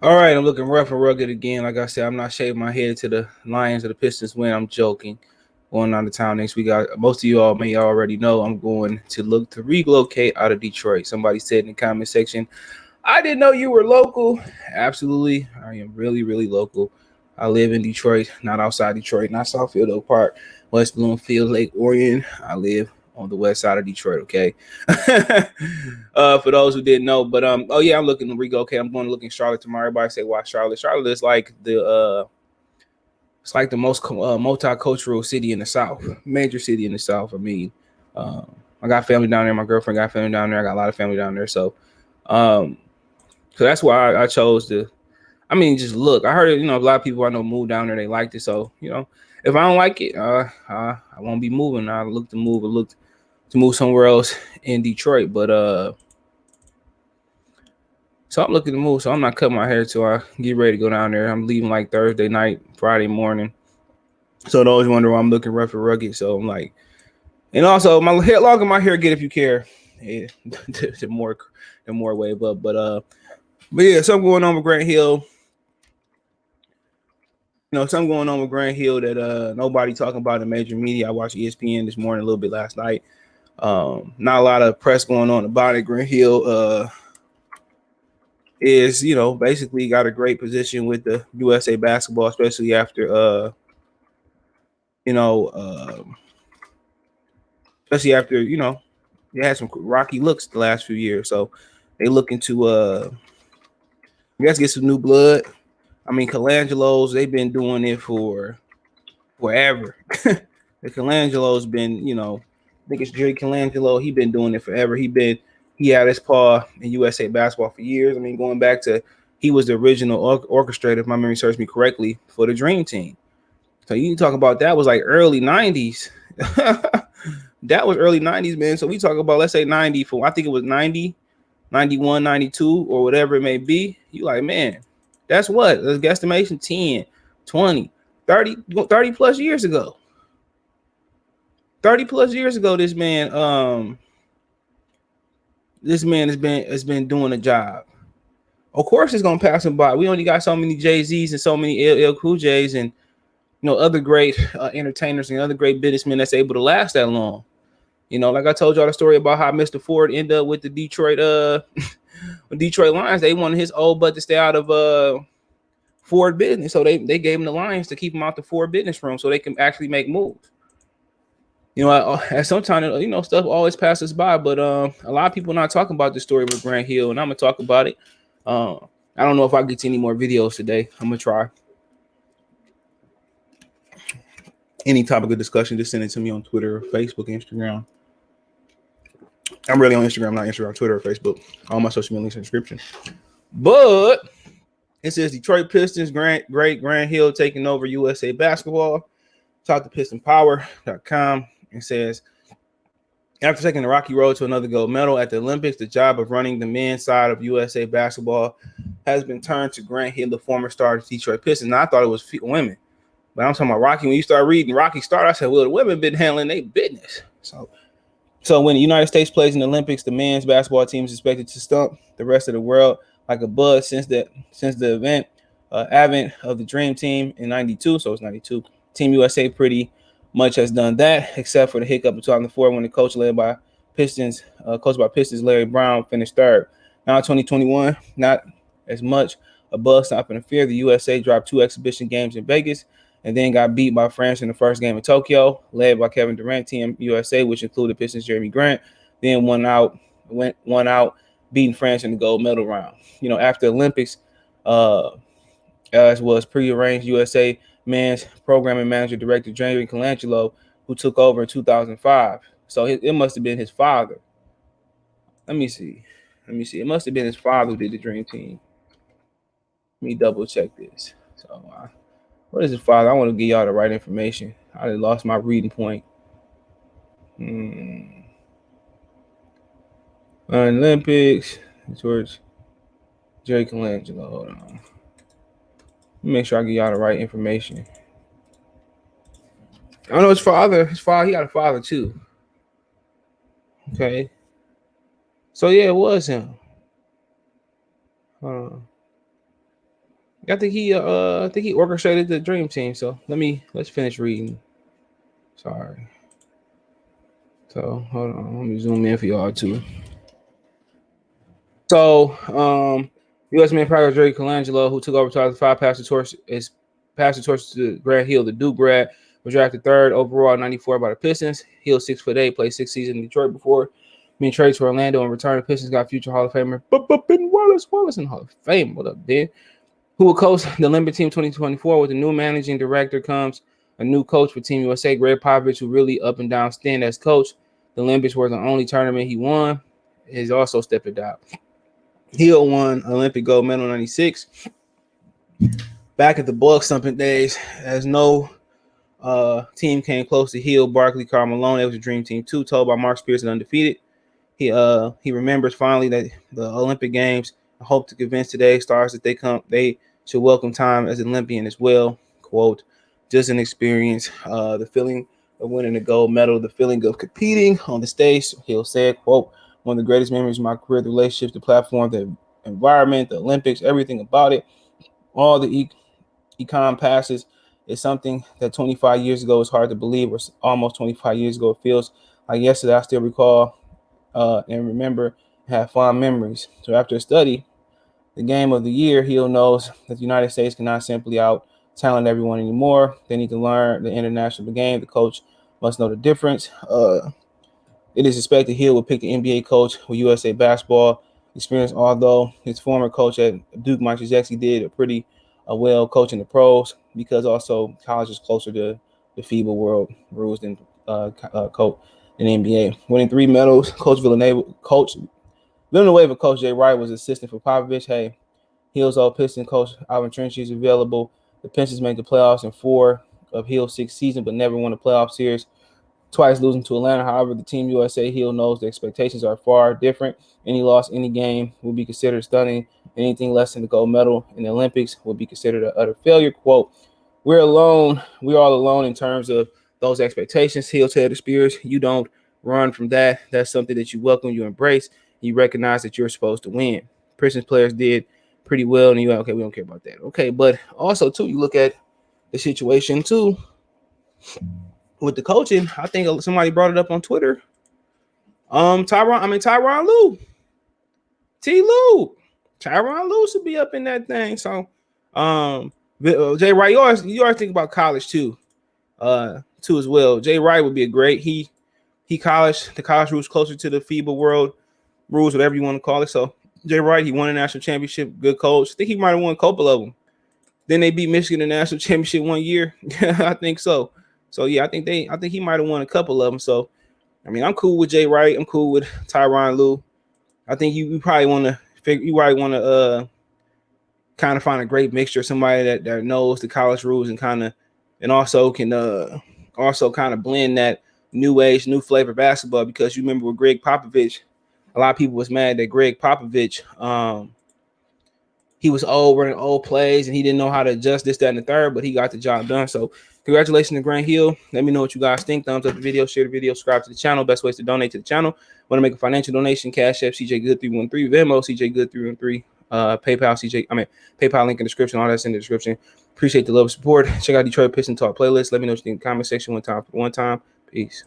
All right, I'm looking rough and rugged again. Like I said, I'm not shaving my head to the Lions or the Pistons win. I'm joking. Going out of town next week. Most of you all may already know I'm going to look to relocate out of Detroit. Somebody said in the comment section, I didn't know you were local. Absolutely. I am really, really local. I live in Detroit, not outside Detroit, not Southfield Oak Park, West Bloomfield, Lake Orion. I live on the west side of Detroit, okay? For those who didn't know. But oh yeah, I'm looking to relocate. I'm going to look in Charlotte tomorrow. Everybody say, why Charlotte? Charlotte is like the most multicultural city in the South, major city in the South. I mean, I got family down there. My girlfriend got family down there. I got a lot of family down there. Um, so that's why I chose to. I mean, just look. I heard a lot of people I know moved down there. They liked it. So if I don't like it, I won't be moving. I look to move. I look to move somewhere else in Detroit. But so I'm looking to move. So I'm not cutting my hair till I get ready to go down there. I'm leaving like Thursday night, Friday morning. So they always wonder why I'm looking rough and rugged. So I'm like, and also my hair, longer my hair get if you care. Yeah, the more wave up. But yeah, something going on with Grant Hill. Something going on with Grant Hill that nobody talking about in major media. I watched ESPN this morning, a little bit last night. Not a lot of press going on about it. Grant Hill is basically got a great position with the USA basketball, especially after you know especially after they had some rocky looks the last few years. So they looking to I guess get some new blood. I mean, Colangelo's, they've been doing it for forever. The Colangelo's been, I think it's Jerry Colangelo. He been doing it forever. He had his paw in USA basketball for years. I mean, going back to he was the original orchestrator, if my memory serves me correctly, for the Dream Team. So you can talk about that was like early '90s. That was early '90s, man. So we talk about, let's say 94. I think it was 90, 91, 92, or whatever it may be. You like, man, that's what? Let's guesstimation 10, 20, 30 plus years ago. 30 plus years ago, this man has been doing a job. Of course, it's gonna pass him by. We only got so many Jay Z's and so many LL Cool J's and other great entertainers and other great businessmen that's able to last that long. Like I told y'all the story about how Mr. Ford ended up with the Detroit Detroit Lions. They wanted his old butt to stay out of Ford business, so they gave him the Lions to keep him out the Ford business room so they can actually make moves. At some time, stuff always passes by, but a lot of people not talking about the story with Grant Hill, and I'm gonna talk about it. I don't know if I get to any more videos today. I'm gonna try. Any topic of discussion, just send it to me on Twitter, Facebook, Instagram. I'm really on Instagram, not Instagram, Twitter, or Facebook. All my social media links in the description. But it says Detroit Pistons, Grant Hill taking over USA basketball. Talk to PistonPower.com. It says, after taking the rocky road to another gold medal at the Olympics, the job of running the men's side of USA basketball has been turned to Grant Hill, the former star of the Detroit Pistons. Now, I thought it was women, but I'm talking about Rocky. When you start reading Rocky Start, I said, well, the women been handling their business. So when the United States plays in the Olympics, the men's basketball team is expected to stump the rest of the world like a buzz since the advent of the Dream Team in '92. So it's '92. Team USA pretty much has done that, except for the hiccup in 2004 when the coached by Pistons Larry Brown finished third. Now 2021, not as much a buzz stopping the fear. The USA dropped 2 exhibition games in Vegas and then got beat by France in the first game in Tokyo, led by Kevin Durant, Team USA, which included Pistons Jeremy Grant. Then went one out, beating France in the gold medal round. After Olympics, as was prearranged, USA men's programming manager director Jeremy Colangelo, who took over in 2005. So it must have been his father. Let me see. It must have been his father who did the Dream Team. Let me double check this. So, what is his father? I want to give y'all the right information. I lost my reading point. Olympics, George Jerry Colangelo. Hold on. Make sure I give y'all the right information. I know his father. He got a father too. Okay. So yeah, it was him. I think he orchestrated the dream team. So let's finish reading. Sorry. So hold on, let me zoom in for y'all too. So U.S. man Private Drake Colangelo, who took over 2005, passed the torch to Grant Hill, the Duke grad, was drafted third overall in '94 by the Pistons. Hill 6'8", played 6 seasons in Detroit before being traded to Orlando and returned. The Pistons got future Hall of Famer Ben Wallace in the Hall of Fame. What up, Ben? Who will coach the Olympic team 2024. With the new managing director comes a new coach for Team USA, Greg Popovich, who really up and down stand as coach. The Olympics were the only tournament he won. He's also stepped it out. Hill won Olympic gold medal in '96. Back at the Bucks thumping days, as no team came close to Hill, Barkley, Karl Malone. It was a dream team too, told by Mark Spears and undefeated. He remembers finally that the Olympic Games hope to convince today's stars that they should welcome time as an Olympian as well. Quote, just an experience, the feeling of winning a gold medal, the feeling of competing on the stage. Hill said, quote, one of the greatest memories of my career, the relationships, the platform, the environment, the Olympics, everything about it, all the econ passes is something that 25 years ago is hard to believe, or almost 25 years ago. It feels like yesterday. I still recall and remember, have fond memories. So after a study, the game of the year, Hill knows that the United States cannot simply out talent everyone anymore. They need to learn the international game. The coach must know the difference. It is expected Hill will pick the NBA coach with USA basketball experience, although his former coach at Duke, Mike Krzyzewski, did a pretty well coaching the pros, because also college is closer to the FIBA world rules than coach in the NBA. Winning 3 medals, Coach Villanueva coach Jay Wright was assistant for Popovich. Hey, Hill's old Piston coach Alvin Trench is available. The Pistons made the playoffs in 4 of Hill's 6 seasons, but never won a playoff series, twice losing to Atlanta. However, the Team USA, Hill knows the expectations are far different. Any loss, any game will be considered stunning. Anything less than the gold medal in the Olympics will be considered an utter failure. Quote, we're alone. We're all alone in terms of those expectations. Hill tell the Spears, you don't run from that. That's something that you welcome, you embrace. You recognize that you're supposed to win. Pistons players did pretty well, and you okay, we don't care about that. Okay, but also, too, you look at the situation, too, with the coaching. I think somebody brought it up on Twitter. Tyronn Lue. T. Lue. Tyronn Lue should be up in that thing. So, Jay Wright, you always think about college too as well. Jay Wright would be a great. The college rules closer to the FIBA world rules, whatever you want to call it. So Jay Wright, he won a national championship, good coach. I think he might have won a couple of them. Then they beat Michigan in the national championship one year. I think so. So yeah, I think he might have won a couple of them. So I mean, I'm cool with Jay Wright. I'm cool with Tyronn Lue. I think you probably want to kind of find a great mixture, somebody that knows the college rules and also can also kind of blend that new age, new flavor basketball. Because you remember with Greg Popovich, a lot of people was mad that Greg Popovich, he was old, running old plays, and he didn't know how to adjust this, that, and the third, but he got the job done. So congratulations to Grant Hill. Let me know what you guys think. Thumbs up the video, share the video, subscribe to the channel. Best ways to donate to the channel. Want to make a financial donation? Cash App, CJ Good 313, Venmo, CJ Good 313, PayPal link in the description. All that's in the description. Appreciate the love and support. Check out Detroit Piston Talk playlist. Let me know what you think in the comment section one time. Peace.